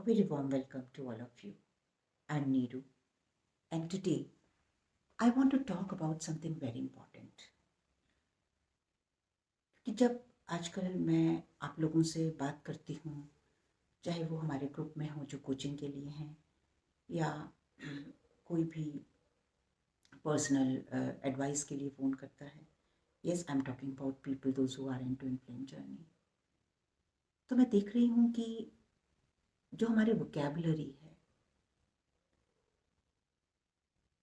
very warm welcome to all of you. I'm Neeru, and today I want to talk about something very important. कि जब आजकल मैं आप लोगों से बात करती हूँ, चाहे वो हमारे ग्रुप में हो जो कोचिंग के लिए हैं या कोई भी पर्सनल एडवाइस के लिए फ़ोन करता है, yes I am talking about people those who are into influence journey. तो मैं देख रही हूँ कि जो हमारी वोकैबुलरी है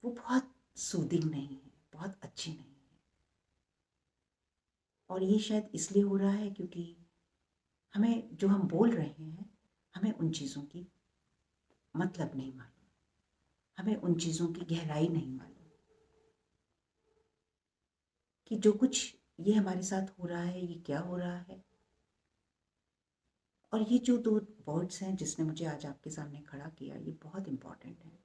वो बहुत सूदिंग नहीं है, बहुत अच्छी नहीं है। और ये शायद इसलिए हो रहा है क्योंकि हमें जो हम बोल रहे हैं हमें उन चीज़ों की मतलब नहीं मालूम, हमें उन चीज़ों की गहराई नहीं मालूम कि जो कुछ ये हमारे साथ हो रहा है ये क्या हो रहा है। और ये जो दो वर्ड्स हैं जिसने मुझे आज आपके सामने खड़ा किया ये बहुत इम्पॉर्टेंट है।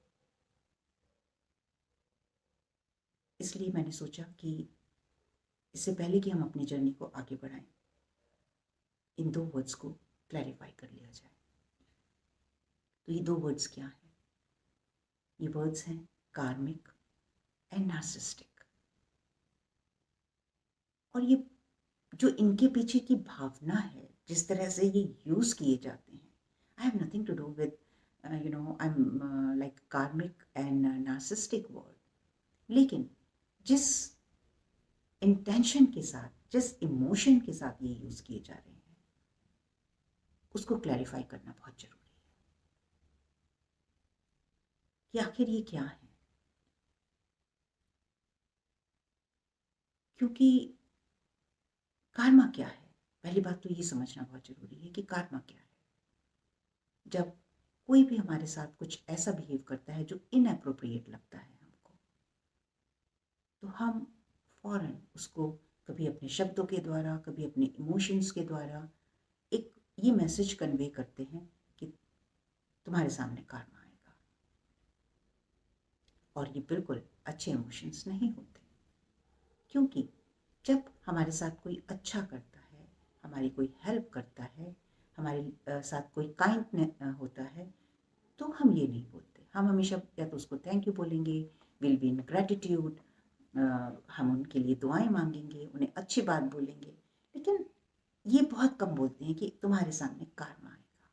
इसलिए मैंने सोचा कि इससे पहले कि हम अपनी जर्नी को आगे बढ़ाएं, इन दो वर्ड्स को क्लैरिफाई कर लिया जाए। तो ये दो वर्ड्स क्या हैं? ये वर्ड्स हैं कार्मिक एंड नार्सिसिस्टिक। और ये जो इनके पीछे की भावना है, जिस तरह से ये यूज़ किए जाते हैं, I have nothing to do with I am like karmic and narcissistic word, लेकिन जिस इंटेंशन के साथ, जिस इमोशन के साथ ये यूज़ किए जा रहे हैं उसको क्लैरिफाई करना बहुत ज़रूरी है कि आखिर ये क्या है। क्योंकि कार्मा क्या है, पहली बात तो ये समझना बहुत ज़रूरी है कि कार्मा क्या है। जब कोई भी हमारे साथ कुछ ऐसा बिहेव करता है जो इनएप्रोप्रिएट लगता है हमको, तो हम फौरन उसको कभी अपने शब्दों के द्वारा, कभी अपने इमोशंस के द्वारा एक ये मैसेज कन्वे करते हैं कि तुम्हारे सामने कार्मा आएगा। और ये बिल्कुल अच्छे इमोशंस नहीं होते, क्योंकि जब हमारे साथ कोई अच्छा करता है, हमारी कोई हेल्प करता है, हमारे साथ कोई काइंड होता है, तो हम ये नहीं बोलते। हम हमेशा या तो उसको थैंक यू बोलेंगे, विल बी इन ग्रेटिट्यूड, हम उनके लिए दुआएं मांगेंगे, उन्हें अच्छी बात बोलेंगे, लेकिन ये बहुत कम बोलते हैं कि तुम्हारे सामने कार्मा आएगा।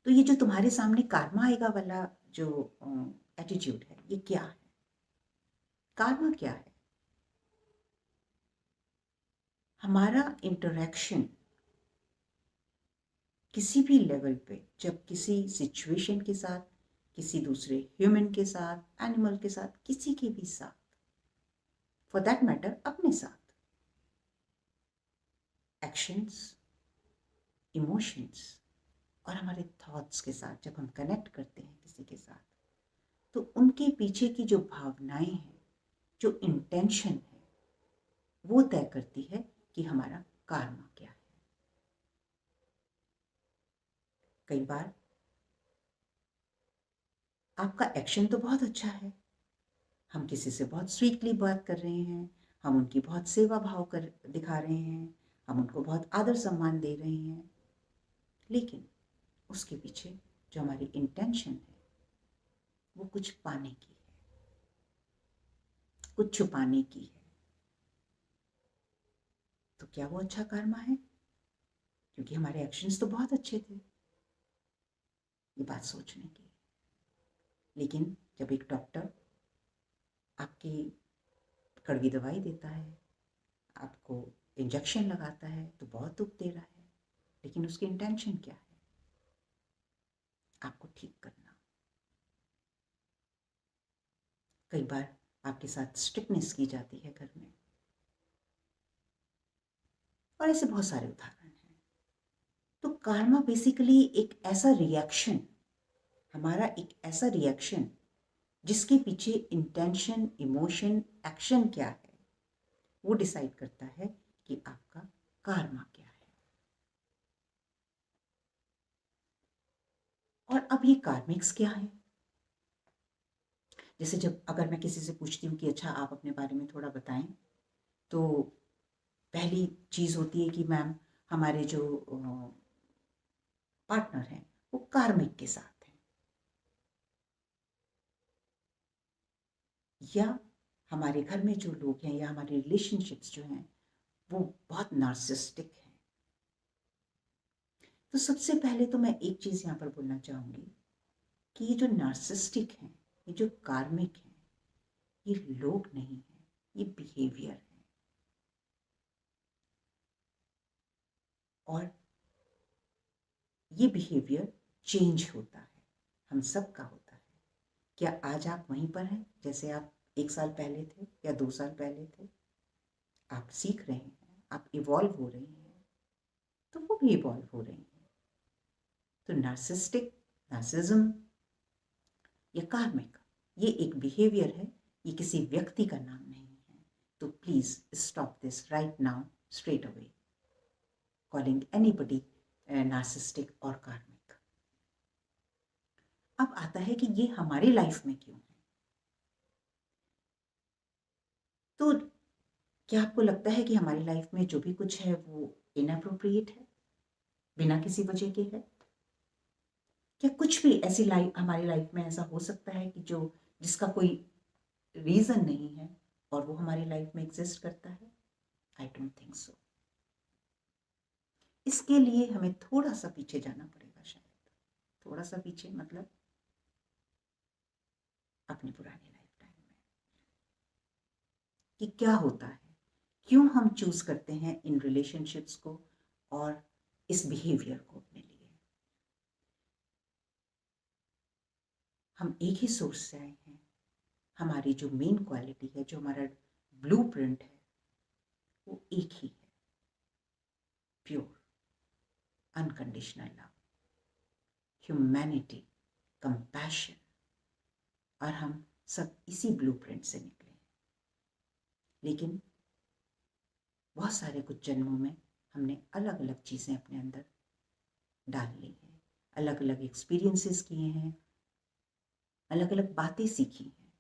तो ये जो तुम्हारे सामने कार्मा आएगा वाला जो एटीट्यूड है, ये क्या है? कार्मा क्या है? हमारा इंटरेक्शन किसी भी लेवल पे, जब किसी सिचुएशन के साथ, किसी दूसरे ह्यूमन के साथ, एनिमल के साथ, किसी के भी साथ, फॉर दैट मैटर अपने साथ, एक्शंस, इमोशंस और हमारे थॉट्स के साथ जब हम कनेक्ट करते हैं किसी के साथ, तो उनके पीछे की जो भावनाएं हैं, जो इंटेंशन है, वो तय करती है कि हमारा कार्मा क्या है। कई बार आपका एक्शन तो बहुत अच्छा है, हम किसी से बहुत स्वीटली बात कर रहे हैं, हम उनकी बहुत सेवा भाव कर दिखा रहे हैं, हम उनको बहुत आदर सम्मान दे रहे हैं, लेकिन उसके पीछे जो हमारी इंटेंशन है वो कुछ पाने की है, कुछ छुपाने की है। तो क्या वो अच्छा कर्मा है? क्योंकि हमारे एक्शंस तो बहुत अच्छे थे, ये बात सोचने की। लेकिन जब एक डॉक्टर आपकी कड़वी दवाई देता है, आपको इंजेक्शन लगाता है, तो बहुत दुख दे रहा है, लेकिन उसकी इंटेंशन क्या है? आपको ठीक करना। कई बार आपके साथ स्ट्रिक्टनेस की जाती है घर में, और ऐसे बहुत सारे उदाहरण हैं। तो कार्मा बेसिकली एक ऐसा रिएक्शन, हमारा एक ऐसा रिएक्शन जिसके पीछे इंटेंशन, इमोशन, एक्शन क्या है, वो डिसाइड करता है कि आपका कार्मा क्या है। और अब ये कार्मिक्स क्या है? जैसे जब अगर मैं किसी से पूछती हूँ कि अच्छा आप अपने बारे में थोड़ा बताएं, तो पहली चीज़ होती है कि मैम हमारे जो पार्टनर हैं वो कार्मिक के साथ हैं, या हमारे घर में जो लोग हैं या हमारे रिलेशनशिप्स जो हैं वो बहुत नार्सिस्टिक हैं। तो सबसे पहले तो मैं एक चीज़ यहाँ पर बोलना चाहूँगी कि ये जो नार्सिस्टिक हैं, ये जो कार्मिक हैं, ये लोग नहीं हैं, ये बिहेवियर है। और ये बिहेवियर चेंज होता है, हम सब का होता है। क्या आज आप वहीं पर हैं जैसे आप 1 साल पहले थे या 2 साल पहले थे? आप सीख रहे हैं, आप इवॉल्व हो रहे हैं, तो वो भी इवॉल्व हो रहे हैं। तो नार्सिस्टिक, नार्सिज्म या कार्मिक, ये एक बिहेवियर है, ये किसी व्यक्ति का नाम नहीं है। तो please stop this right now, straight away, calling anybody narcissistic और कार्मिक। अब आता है कि ये हमारी लाइफ में क्यों है। तो क्या आपको लगता है कि हमारी लाइफ में जो भी कुछ है वो इनअप्रोप्रिएट है, बिना किसी वजह के है? क्या कुछ भी ऐसी लाइफ हमारी लाइफ में ऐसा हो सकता है कि जो जिसका कोई रीजन नहीं है और वो हमारी लाइफ में एग्जिस्ट करता है? I don't think so. इसके लिए हमें थोड़ा सा पीछे जाना पड़ेगा, शायद थोड़ा सा पीछे, मतलब अपनी पुरानी लाइफ टाइम में, कि क्या होता है, क्यों हम चूज करते हैं इन रिलेशनशिप्स को और इस बिहेवियर को अपने लिए। हम एक ही सोर्स से आए हैं, हमारी जो मेन क्वालिटी है, जो हमारा ब्लूप्रिंट है, वो एक ही है, pure unconditional love, humanity, compassion. और हम सब इसी ब्लूप्रिंट से निकले हैं। लेकिन बहुत सारे कुछ जन्मों में हमने अलग अलग चीज़ें अपने अंदर डाल ली हैं, अलग अलग एक्सपीरियंसेस किए हैं, अलग अलग बातें सीखी हैं,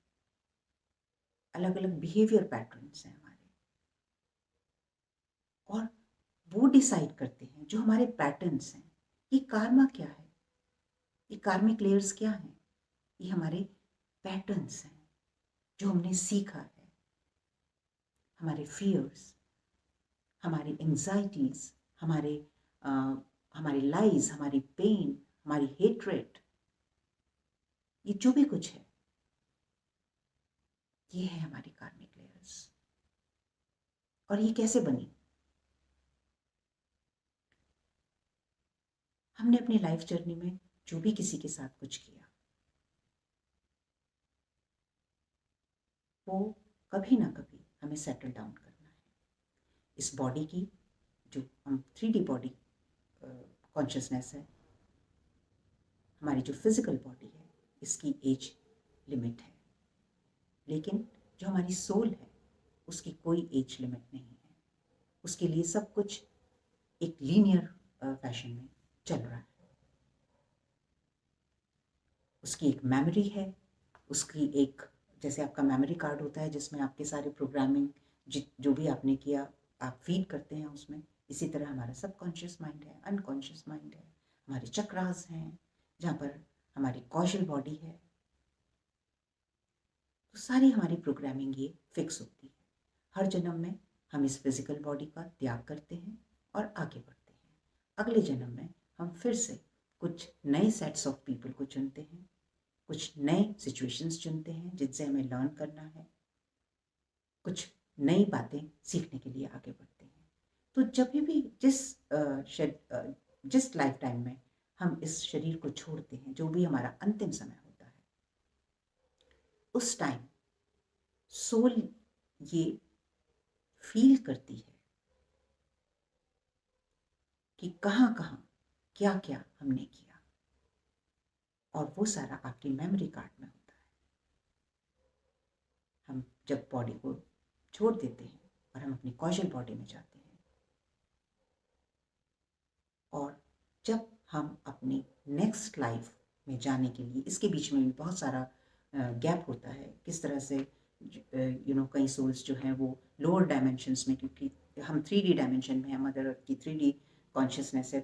अलग अलग बिहेवियर पैटर्न्स हैं हमारे। और वो डिसाइड करते हैं, जो हमारे पैटर्न्स हैं, ये कार्मा क्या है, ये कार्मिक लेयर्स क्या हैं, ये हमारे पैटर्न्स हैं जो हमने सीखा है। हमारे फियर्स, हमारी एंजाइटीज, हमारी लाइज, हमारी पेन, हमारी हेट्रेट, ये जो भी कुछ है, ये है हमारी कार्मिक लेयर्स। और ये कैसे बनी? हमने अपनी लाइफ जर्नी में जो भी किसी के साथ कुछ किया, वो कभी ना कभी हमें सेटल डाउन करना है। इस बॉडी की, जो हम 3D बॉडी कॉन्शियसनेस है, हमारी जो फिजिकल बॉडी है, इसकी एज लिमिट है। लेकिन जो हमारी सोल है, उसकी कोई एज लिमिट नहीं है। उसके लिए सब कुछ एक लीनियर फैशन में चल रहा है। उसकी एक मेमोरी है, उसकी एक, जैसे आपका मेमोरी कार्ड होता है जिसमें आपके सारे प्रोग्रामिंग जो भी आपने किया आप फीड करते हैं उसमें, इसी तरह हमारा सबकॉन्शियस माइंड है, अनकॉन्शियस माइंड है, हमारे चक्रास हैं जहाँ पर हमारी कॉशल बॉडी है। तो सारी हमारी प्रोग्रामिंग ये फिक्स होती है। हर जन्म में हम इस फिजिकल बॉडी का त्याग करते हैं और आगे बढ़ते हैं। अगले जन्म में हम फिर से कुछ नए सेट्स ऑफ पीपल को चुनते हैं, कुछ नए सिचुएशंस चुनते हैं जिनसे हमें लर्न करना है, कुछ नई बातें सीखने के लिए आगे बढ़ते हैं। तो जब भी जिस लाइफ टाइम में हम इस शरीर को छोड़ते हैं, जो भी हमारा अंतिम समय होता है, उस टाइम सोल ये फील करती है कि कहाँ कहाँ क्या क्या हमने किया, और वो सारा आपकी मेमोरी कार्ड में होता है। हम जब बॉडी को छोड़ देते हैं और हम अपनी कॉशल बॉडी में जाते हैं, और जब हम अपनी नेक्स्ट लाइफ में जाने के लिए, इसके बीच में भी बहुत सारा गैप होता है, किस तरह से कई सोल्स जो हैं वो लोअर डायमेंशंस में, क्योंकि हम 3D डायमेंशन में हैं, मदर अर्थ की 3D कॉन्शियसनेस है,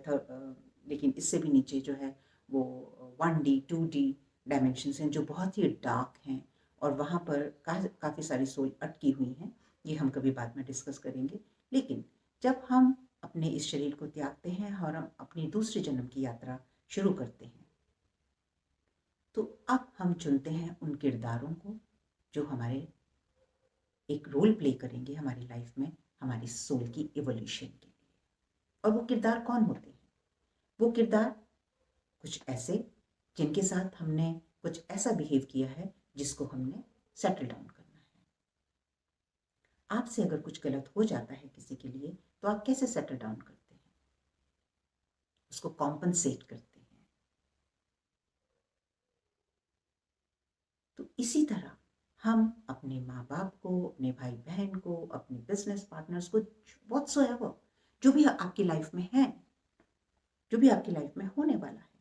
लेकिन इससे भी नीचे जो है वो 1D 2D डायमेंशंस हैं जो बहुत ही डार्क हैं, और वहाँ पर काफ़ी सारी सोल अटकी हुई हैं। ये हम कभी बाद में डिस्कस करेंगे। लेकिन जब हम अपने इस शरीर को त्यागते हैं और हम अपनी दूसरे जन्म की यात्रा शुरू करते हैं, तो अब हम चुनते हैं उन किरदारों को जो हमारे एक रोल प्ले करेंगे हमारी लाइफ में, हमारी सोल की इवोल्यूशन के लिए। और वो किरदार कौन होते हैं? वो किरदार कुछ ऐसे जिनके साथ हमने कुछ ऐसा बिहेव किया है जिसको हमने सेटल डाउन करना है। आपसे अगर कुछ गलत हो जाता है किसी के लिए, तो आप कैसे सेटल डाउन करते हैं? उसको कॉम्पनसेट करते हैं। तो इसी तरह हम अपने माँ बाप को, अपने भाई बहन को, अपने बिजनेस पार्टनर्स को, व्हाट्सोएवर, जो भी आपकी लाइफ में है, जो भी आपकी लाइफ में होने वाला है,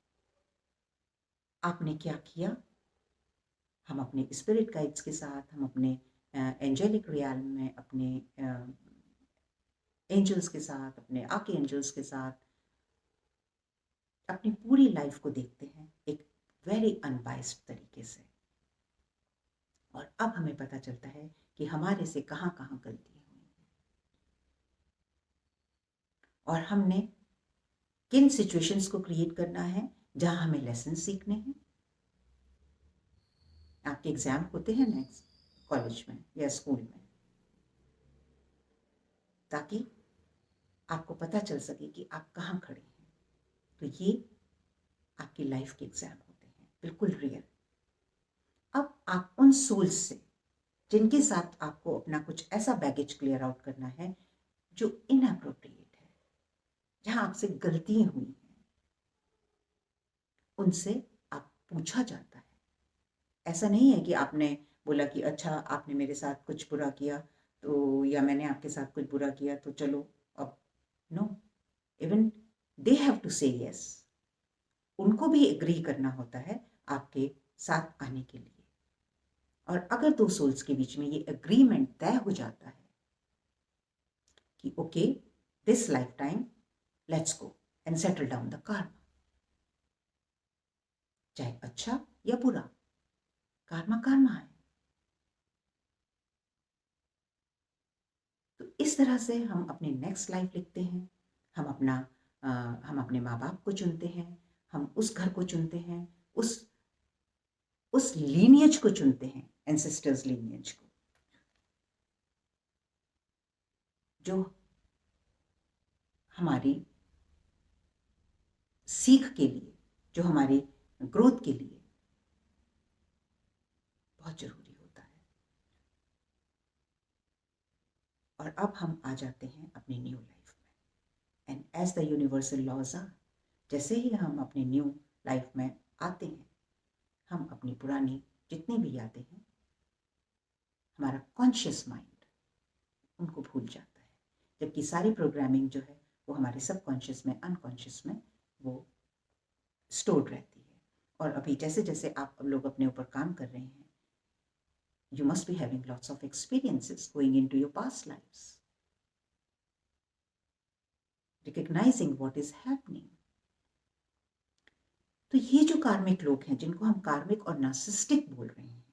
आपने क्या किया? हम अपने स्पिरिट गाइड्स के साथ, हम अपने एंजेलिक रियल में अपने एंजल्स के साथ, अपने आर्क एंजल्स के साथ अपनी पूरी लाइफ को देखते हैं एक वेरी अनबाइस्ड तरीके से। और अब हमें पता चलता है कि हमारे से कहाँ कहाँ गलतियाँ हुई हैं और हमने किन सिचुएशंस को क्रिएट करना है जहाँ हमें लेसन सीखने हैं। आपके एग्जाम होते हैं नेक्स्ट कॉलेज में या स्कूल में, ताकि आपको पता चल सके कि आप कहाँ खड़े हैं। तो ये आपकी लाइफ के एग्जाम होते हैं, बिल्कुल रियल। अब आप उन सोल्स से जिनके साथ आपको अपना कुछ ऐसा बैगेज क्लियर आउट करना है जो इनअप्रोप्रिएट है, जहाँ आपसे गलतियाँ हुई हैं, उनसे आप पूछा जाता है। ऐसा नहीं है कि आपने बोला कि अच्छा आपने मेरे साथ कुछ बुरा किया तो, या मैंने आपके साथ कुछ बुरा किया तो चलो अब। No, even they have to say yes. उनको भी एग्री करना होता है आपके साथ आने के लिए। और अगर दो सोल्स के बीच में ये एग्रीमेंट तय हो जाता है कि okay, this life time let's go and settle down the Karma, चाहे अच्छा या बुरा, कार्मा कार्मा है। तो इस तरह से हम अपनी नेक्स्ट लाइफ लिखते हैं। हम अपने माँ बाप को चुनते हैं, हम उस घर को चुनते हैं, उस लीनियज को चुनते हैं, एंसेस्टर्स लीनियज को, जो हमारी सीख के लिए, जो हमारी ग्रोथ के लिए बहुत जरूरी होता है। और अब हम आ जाते हैं अपनी न्यू लाइफ में। And as the universal laws are, जैसे ही हम अपनी न्यू लाइफ में आते हैं, हम अपनी पुरानी जितनी भी यादें हैं, हमारा कॉन्शियस माइंड उनको भूल जाता है, जबकि सारी प्रोग्रामिंग जो है वो हमारे सबकॉन्शियस में, अनकॉन्शियस में वो स्टोर्ड रहती है। और अभी जैसे जैसे आप लोग अपने ऊपर काम कर रहे हैं, you must be having lots of experiences going into your past lives, recognizing what is happening. तो ये जो कार्मिक लोग हैं, जिनको हम कार्मिक और नार्सिसिस्टिक बोल रहे हैं,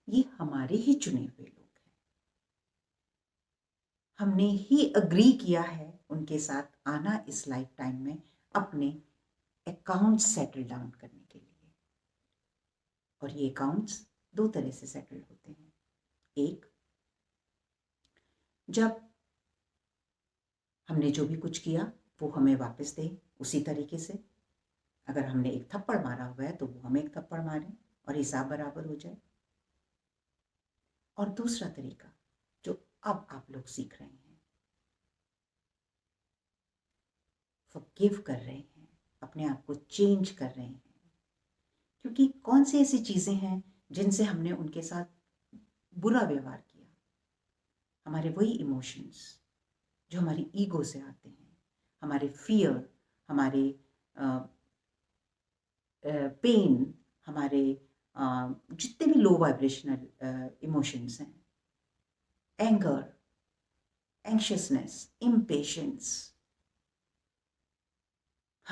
ये हमारे ही चुने हुए लोग हैं। हमने ही अग्री किया है उनके साथ आना इस लाइफ टाइम में, अपने अकाउंट सेटल डाउन करने के लिए। और ये अकाउंट्स दो तरह से सेटल होते हैं। एक, जब हमने जो भी कुछ किया वो हमें वापस दे उसी तरीके से। अगर हमने एक थप्पड़ मारा हुआ है तो वो हमें एक थप्पड़ मारे और हिसाब बराबर हो जाए। और दूसरा तरीका जो अब आप लोग सीख रहे हैं, फॉरगिव कर रहे हैं, अपने आप को चेंज कर रहे हैं, क्योंकि कौन सी ऐसी चीज़ें हैं जिनसे हमने उनके साथ बुरा व्यवहार किया? हमारे वही इमोशंस जो हमारी ईगो से आते हैं, हमारे फियर, हमारे पेन, हमारे जितने भी लो वाइब्रेशनल इमोशंस हैं, एंगर, एंशियसनेस, इम्पेशेंस,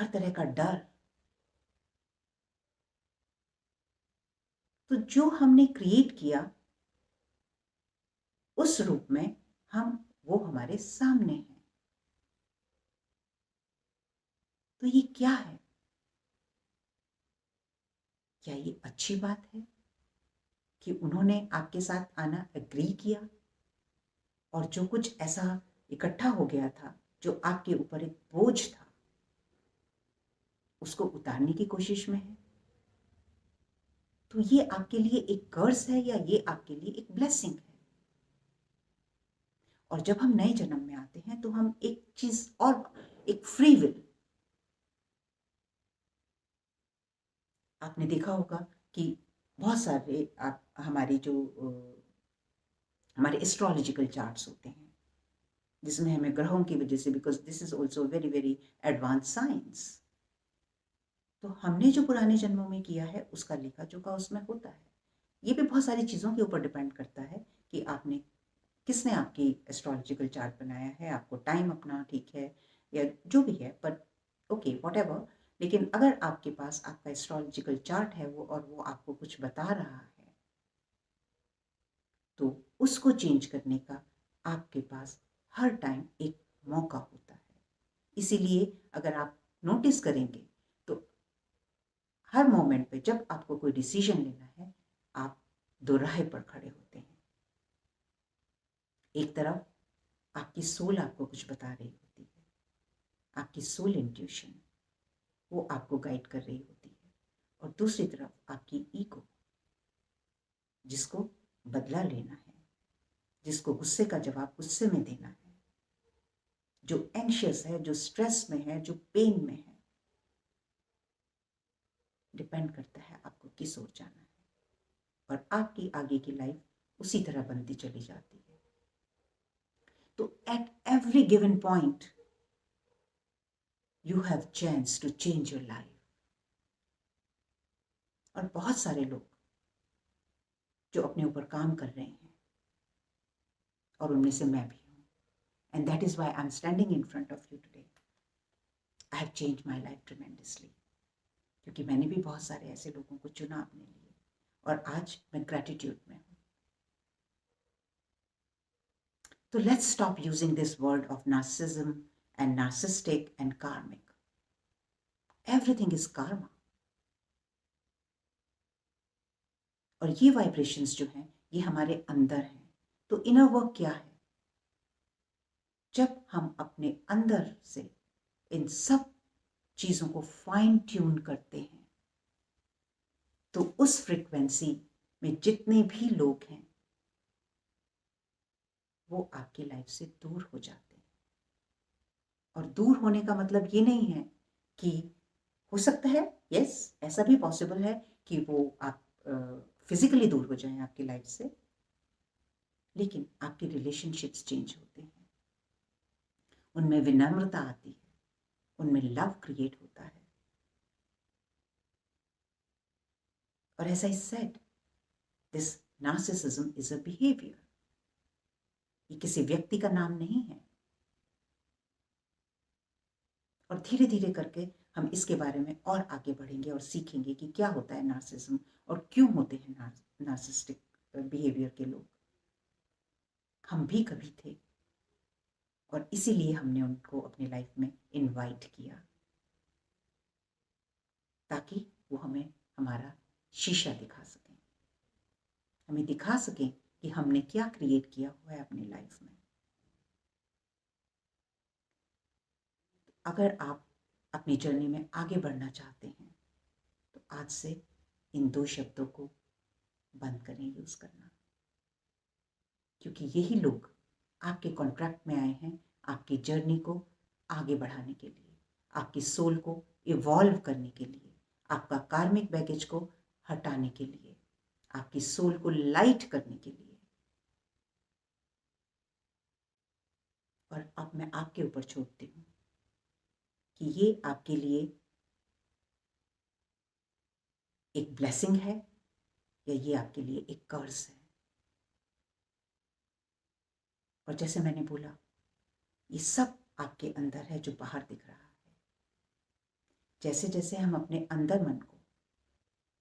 हर तरह का डर। तो जो हमने क्रिएट किया उस रूप में वो हमारे सामने है। तो ये क्या है? क्या ये अच्छी बात है कि उन्होंने आपके साथ आना एग्री किया और जो कुछ ऐसा इकट्ठा हो गया था जो आपके ऊपर एक बोझ था उसको उतारने की कोशिश में है? तो ये आपके लिए एक कर्स है या ये आपके लिए एक ब्लेसिंग है? और जब हम नए जन्म में आते हैं तो हम एक चीज और, एक फ्री विल। आपने देखा होगा कि बहुत सारे हमारे जो हमारे एस्ट्रोलॉजिकल चार्ट्स होते हैं जिसमें हमें ग्रहों की वजह से, because this is also very very advance science, तो हमने जो पुराने जन्मों में किया है उसका लेखा जोखा उसमें होता है। ये भी बहुत सारी चीज़ों के ऊपर डिपेंड करता है कि आपने किसने आपकी एस्ट्रोलॉजिकल चार्ट बनाया है, आपको टाइम अपना ठीक है या जो भी है, बट ओके व्हाटएवर। लेकिन अगर आपके पास आपका एस्ट्रोलॉजिकल चार्ट है और वो आपको कुछ बता रहा है तो उसको चेंज करने का आपके पास हर टाइम एक मौका होता है। इसीलिए अगर आप नोटिस करेंगे तो हर मोमेंट पे जब आपको कोई डिसीजन लेना है आप दो राह पर खड़े होते हैं। एक तरफ आपकी सोल आपको कुछ बता रही होती है, आपकी सोल इंट्यूशन वो आपको गाइड कर रही होती है, और दूसरी तरफ आपकी ईगो जिसको बदला लेना है, जिसको गुस्से का जवाब गुस्से में देना है, जो एंशियस है, जो स्ट्रेस में है, जो पेन में है। डिपेंड करता है आपको किस ओर जाना है, और आपकी आगे की लाइफ उसी तरह बनती चली जाती है। तो at every given point you have chance to change your life. और बहुत सारे लोग जो अपने ऊपर काम कर रहे हैं और उनमें से मैं भी हूँ, and that is why I am standing in front of you today. I have change my life tremendously, क्योंकि मैंने भी बहुत सारे ऐसे लोगों को चुना अपने लिए और आज मैं ग्रेटिट्यूड में हूँ। तो let's stop using this word of narcissism and narcissistic and karmic. Everything is karma. और ये वाइब्रेशंस जो हैं ये हमारे अंदर हैं। तो इनर वर्क क्या है? जब हम अपने अंदर से इन सब चीजों को फाइन ट्यून करते हैं तो उस फ्रीक्वेंसी में जितने भी लोग हैं वो आपकी लाइफ से दूर हो जाते हैं। और दूर होने का मतलब ये नहीं है कि, हो सकता है यस ऐसा भी पॉसिबल है कि वो आप फिजिकली दूर हो जाएं आपकी लाइफ से, लेकिन आपके रिलेशनशिप्स चेंज होते हैं, उनमें विनम्रता आती है, उनमें लव क्रिएट होता है। और as I said, this narcissism is a behaviour. ये किसी व्यक्ति का नाम नहीं है। और धीरे धीरे करके हम इसके बारे में और आगे बढ़ेंगे और सीखेंगे कि क्या होता है नार्सिज्म और क्यों होते हैं नार्सिस्टिक बिहेवियर के लोग। हम भी कभी थे और इसीलिए हमने उनको अपनी लाइफ में इनवाइट किया ताकि वो हमें हमारा शीशा दिखा सकें, हमें दिखा सकें कि हमने क्या क्रिएट किया हुआ है अपनी लाइफ में। अगर आप अपनी जर्नी में आगे बढ़ना चाहते हैं तो आज से इन दो शब्दों को बंद करें यूज करना, क्योंकि यही लोग आपके कॉन्ट्रैक्ट में आए हैं आपकी जर्नी को आगे बढ़ाने के लिए, आपकी सोल को इवॉल्व करने के लिए, आपका कार्मिक बैगेज को हटाने के लिए, आपकी सोल को लाइट करने के लिए। और अब मैं आपके ऊपर छोड़ती हूँ कि ये आपके लिए एक ब्लेसिंग है या ये आपके लिए एक कर्ज है। और जैसे मैंने बोला ये सब आपके अंदर है जो बाहर दिख रहा है। जैसे जैसे हम अपने अंदर मन को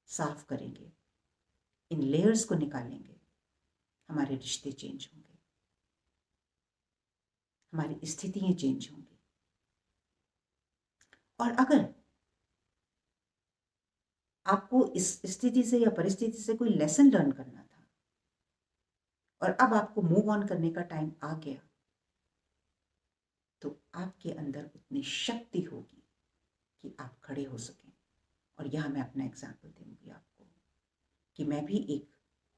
साफ करेंगे, इन लेयर्स को निकालेंगे, हमारे रिश्ते चेंज होंगे, हमारी स्थितियां चेंज होंगी। और अगर आपको इस स्थिति से या परिस्थिति से कोई लेसन लर्न करना था और अब आपको मूव ऑन करने का टाइम आ गया, तो आपके अंदर उतनी शक्ति होगी कि आप खड़े हो सकें। और यहाँ मैं अपना एग्जाम्पल दूंगी आपको कि मैं भी एक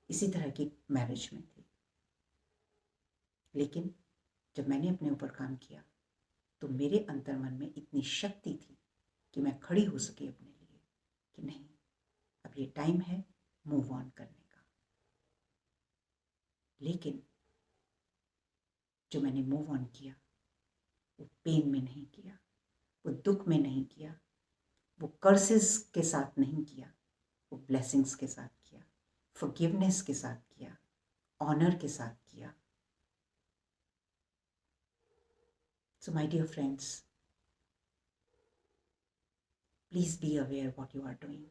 इसी तरह की मैरिज में थी, लेकिन जब मैंने अपने ऊपर काम किया तो मेरे अंतर मन में इतनी शक्ति थी कि मैं खड़ी हो सकी अपने लिए कि नहीं, अब ये टाइम है मूव ऑन करने का। लेकिन जो मैंने मूव ऑन किया वो पेन में नहीं किया, वो दुख में नहीं किया, वो कर्सेस के साथ नहीं किया, वो ब्लेसिंग्स के साथ किया, फॉरगिवनेस के साथ किया, ऑनर के साथ किया। So my dear friends, please be aware what you are doing.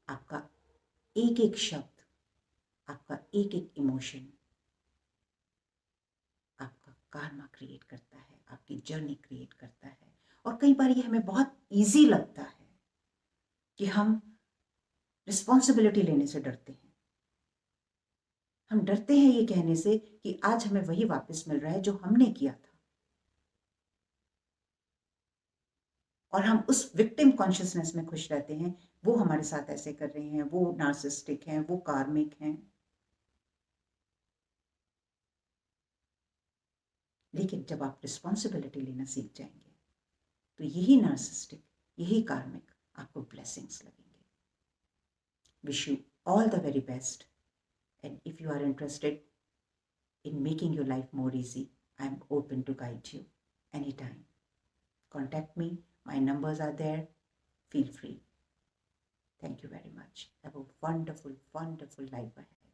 आपका एक एक शब्द, आपका एक एक इमोशन आपका karma क्रिएट करता है, आपकी जर्नी क्रिएट करता है। और कई बार ये हमें बहुत इजी लगता है कि हम रिस्पॉन्सिबिलिटी लेने से डरते हैं। हम डरते हैं ये कहने से कि आज हमें वही वापस मिल रहा है जो हमने किया था, और हम उस विक्टिम कॉन्शियसनेस में खुश रहते हैं, वो हमारे साथ ऐसे कर रहे हैं, वो नार्सिस्टिक हैं, वो कार्मिक हैं। लेकिन जब आप रिस्पॉन्सिबिलिटी लेना सीख जाएंगे तो यही नार्सिस्टिक, यही कार्मिक आपको ब्लेसिंग्स लगेंगे। Wish you all the very best, and if you are interested in making your life more easy, I am open to guide you anytime. Contact me, my numbers are there. Feel free. Thank you very much. Have a wonderful, wonderful life ahead.